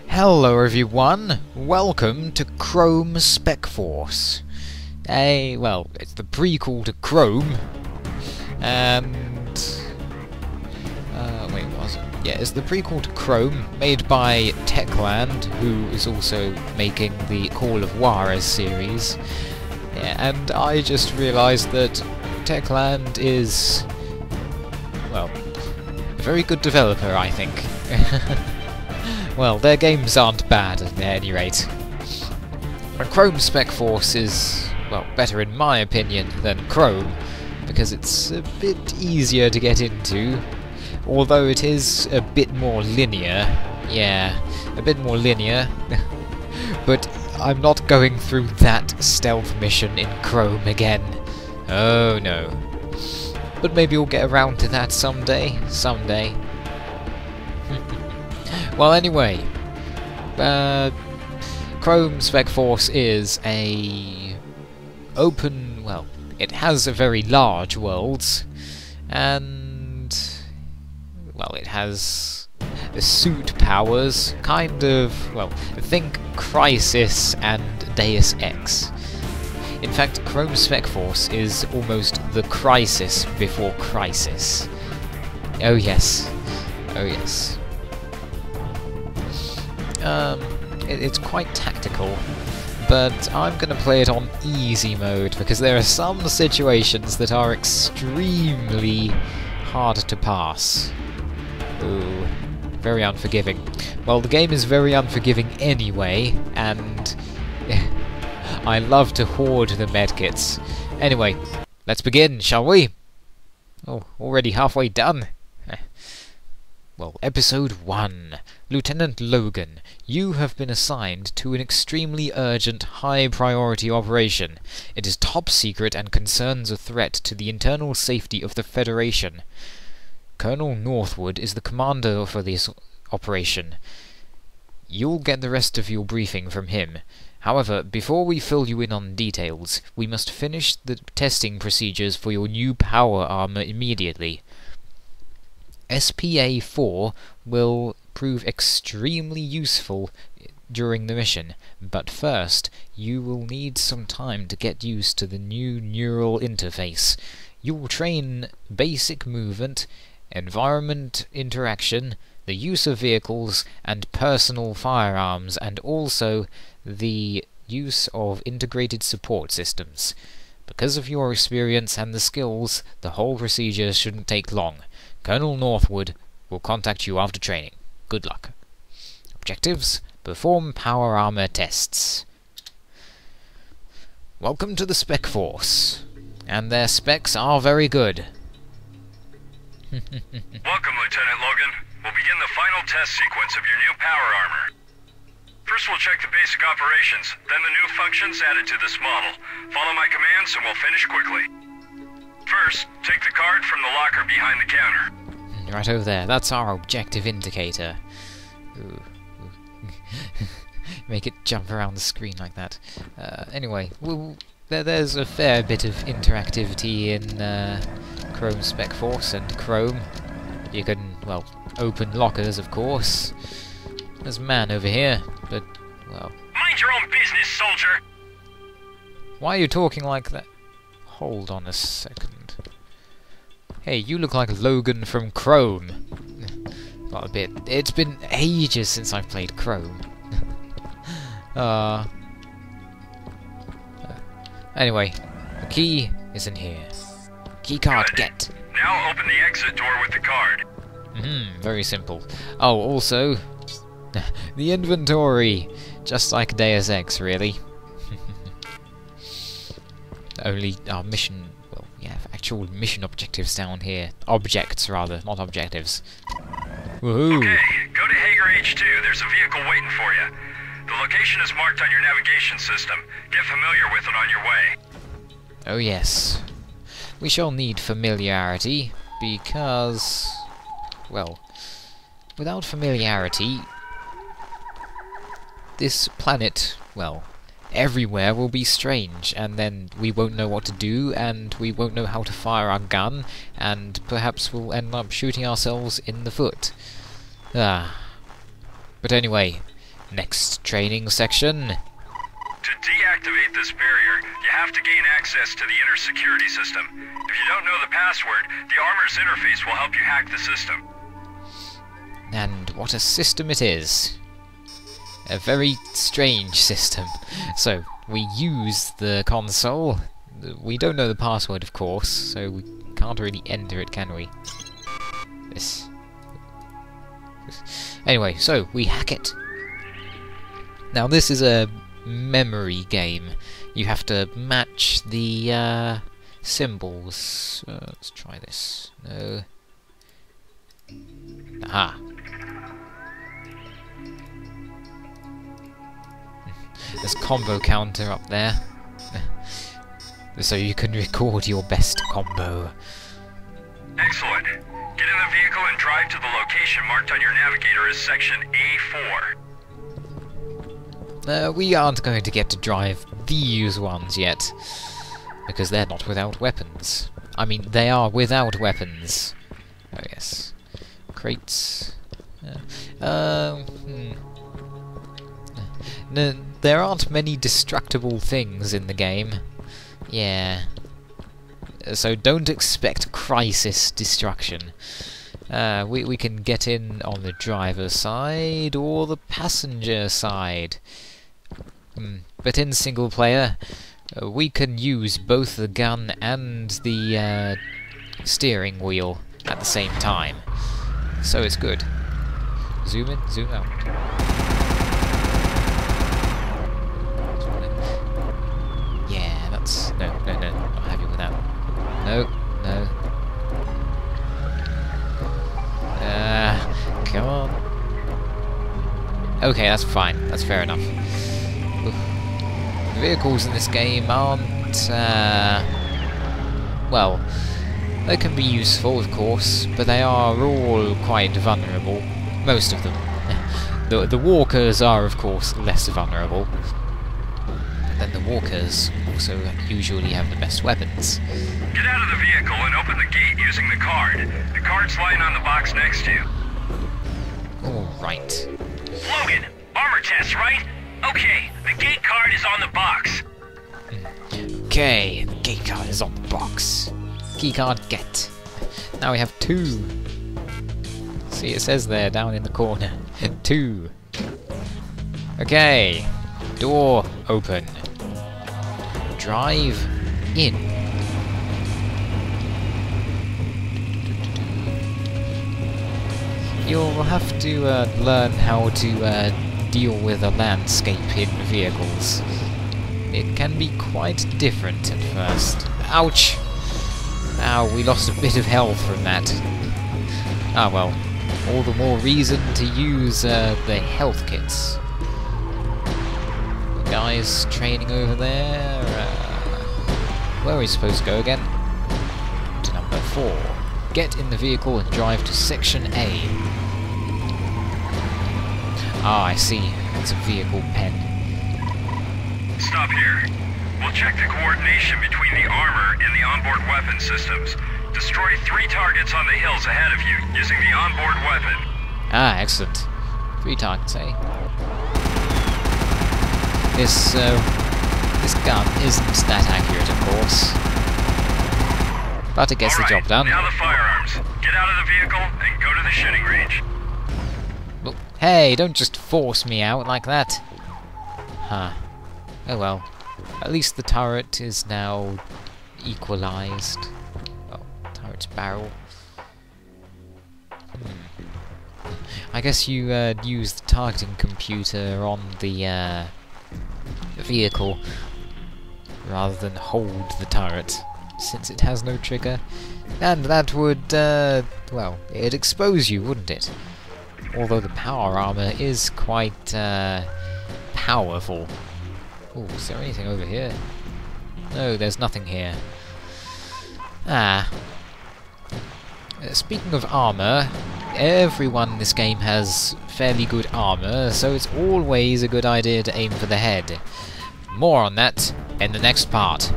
Hello everyone, welcome to Chrome SpecForce. Well, it's the prequel to Chrome, and... wait, what was it? Yeah, it's the prequel to Chrome, made by Techland, who is also making the Call of Juarez series. Yeah, and I just realised that Techland is... well, a very good developer, I think. Well, their games aren't bad at any rate. And Chrome SpecForce is, well, better in my opinion than Chrome, because it's a bit easier to get into, although it is a bit more linear. Yeah, a bit more linear. But I'm not going through that stealth mission in Chrome again. Oh no. But maybe we'll get around to that someday. Well, anyway, Chrome SpecForce is a open, well, it has a very large worlds, and, well, it has suit powers, kind of, well, think Crysis and Deus Ex. In fact, Chrome SpecForce is almost the Crysis before Crysis. Oh yes. Oh yes. It's quite tactical, but I'm gonna play it on easy mode because there are some situations that are extremely hard to pass. Ooh, very unforgiving. Well, the game is very unforgiving anyway, and I love to hoard the medkits. Anyway, let's begin, shall we? Oh, already halfway done. Well, Episode 1. Lieutenant Logan, you have been assigned to an extremely urgent, high-priority operation. It is top secret and concerns a threat to the internal safety of the Federation. Colonel Northwood is the commander for this operation. You'll get the rest of your briefing from him. However, before we fill you in on details, we must finish the testing procedures for your new power armor immediately. SPA-4 will prove extremely useful during the mission, but first you will need some time to get used to the new neural interface. You will train basic movement, environment interaction, the use of vehicles and personal firearms, and also the use of integrated support systems. Because of your experience and the skills, the whole procedure shouldn't take long. Colonel Northwood will contact you after training. Good luck. Objectives: perform power armor tests. Welcome to the SpecForce, and their specs are very good. Welcome, Lieutenant Logan. We'll begin the final test sequence of your new power armor. First we'll check the basic operations, then the new functions added to this model. Follow my commands and we'll finish quickly. First, take the card from the locker behind the counter. Right over there, that's our objective indicator. Ooh. Make it jump around the screen like that. Anyway, there's a fair bit of interactivity in Chrome SpecForce and Chrome. You can, well, open lockers, of course. There's a man over here, but, well... Mind your own business, soldier! Why are you talking like that? Hold on a second. Hey, you look like Logan from Chrome. Not a bit. It's been ages since I've played Chrome. Anyway, the key is in here. Key card, get! Now open the exit door with the card. Very simple. Oh, also... the inventory! Just like Deus Ex, really. Only our mission... well, we have actual mission objectives down here. Objects, rather, not objectives. Woohoo! Okay, go to Hager H2. There's a vehicle waiting for you. The location is marked on your navigation system. Get familiar with it on your way. Oh yes. We shall need familiarity, because... well, without familiarity... this planet, well, everywhere will be strange, and then we won't know what to do, and we won't know how to fire our gun, and perhaps we'll end up shooting ourselves in the foot. But anyway, next training section. To deactivate this barrier, you have to gain access to the inner security system. If you don't know the password, the armor's interface will help you hack the system. And what a system it is. A very strange system. So, we use the console. We don't know the password, of course, so we can't really enter it, can we? This. Anyway, so, we hack it. Now, this is a memory game. You have to match the symbols. Let's try this. No. Aha. There's combo counter up there. So you can record your best combo. Excellent. Get in the vehicle and drive to the location marked on your navigator as section A4. We aren't going to get to drive these ones yet, because they're not without weapons. I mean, they are without weapons. Oh yes. Crates. No, there aren't many destructible things in the game. Yeah. So don't expect crisis destruction. We can get in on the driver's side or the passenger side. But in single player, we can use both the gun and the steering wheel at the same time. So it's good. Zoom in, zoom out. Yeah, that's... No, not happy with that. No. Come on. Okay, that's fine. That's fair enough. Oof. The vehicles in this game aren't... well, they can be useful, of course, but they are all quite vulnerable. Most of them. The walkers are, of course, less vulnerable. Then the walkers also usually have the best weapons. Get out of the vehicle and open the gate using the card. The card's lying on the box next to you. Alright. Logan, armor test, right? Okay, the gate card is on the box. Okay, the gate card is on the box. Keycard get. Now we have 2. See, it says there down in the corner. 2. Okay. Door open. Drive in. You'll have to learn how to deal with a landscape in vehicles. It can be quite different at first. Ouch! Ow, we lost a bit of health from that. Ah well, all the more reason to use the health kits. The guy's training over there. Where are we supposed to go again? To number 4. Get in the vehicle and drive to section A. Ah, I see. It's a vehicle pen. Stop here. We'll check the coordination between the armor and the onboard weapon systems. Destroy 3 targets on the hills ahead of you using the onboard weapon. Ah, excellent. 3 targets, eh? This gun isn't that accurate, of course. But it gets the job done. Now the firearms. Get out of the vehicle and go to the shooting range. Well, hey, don't just force me out like that. Huh. Oh well. At least the turret is now equalized. Oh, turret's barrel. I guess you use the targeting computer on the vehicle rather than hold the turret, since it has no trigger. And that would, well, it'd expose you, wouldn't it? Although the power armor is quite powerful. Oh, is there anything over here? No, there's nothing here. Ah. Speaking of armor, everyone in this game has fairly good armor, so it's always a good idea to aim for the head. More on that in the next part.